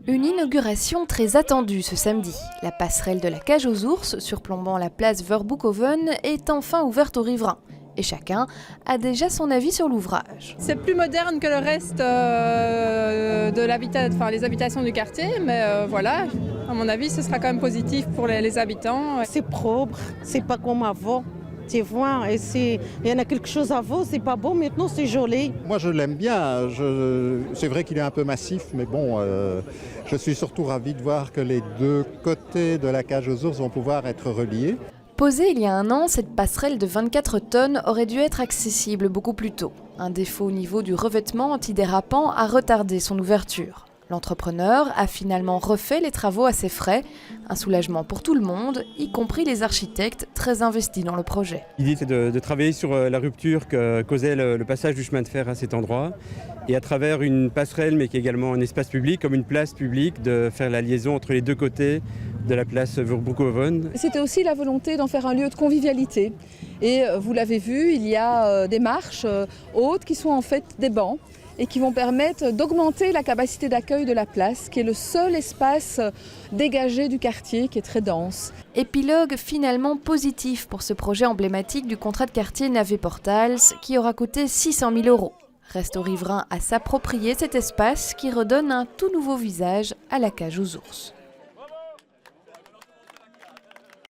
Une inauguration très attendue ce samedi. La passerelle de la cage aux ours, surplombant la place Verboekhoven, est enfin ouverte aux riverains. Et chacun a déjà son avis sur l'ouvrage. C'est plus moderne que le reste de les habitations du quartier, mais voilà, à mon avis, ce sera quand même positif pour les habitants. C'est propre, c'est pas comme avant. Tu vois, et il y en a quelque chose avant, c'est pas beau, maintenant c'est joli. Moi je l'aime bien, c'est vrai qu'il est un peu massif, mais bon, je suis surtout ravi de voir que les deux côtés de la cage aux ours vont pouvoir être reliés. Posée il y a un an, cette passerelle de 24 tonnes aurait dû être accessible beaucoup plus tôt. Un défaut au niveau du revêtement antidérapant a retardé son ouverture. L'entrepreneur a finalement refait les travaux à ses frais, un soulagement pour tout le monde, y compris les architectes très investis dans le projet. L'idée c'est de travailler sur la rupture que causait le passage du chemin de fer à cet endroit et à travers une passerelle mais qui est également un espace public, comme une place publique, de faire la liaison entre les deux côtés de la place Verboekhoven. C'était aussi la volonté d'en faire un lieu de convivialité. Et vous l'avez vu, il y a des marches hautes qui sont en fait des bancs et qui vont permettre d'augmenter la capacité d'accueil de la place, qui est le seul espace dégagé du quartier, qui est très dense. Épilogue finalement positif pour ce projet emblématique du contrat de quartier Navet-Portals, qui aura coûté 600 000 €. Reste aux riverains à s'approprier cet espace qui redonne un tout nouveau visage à la cage aux ours.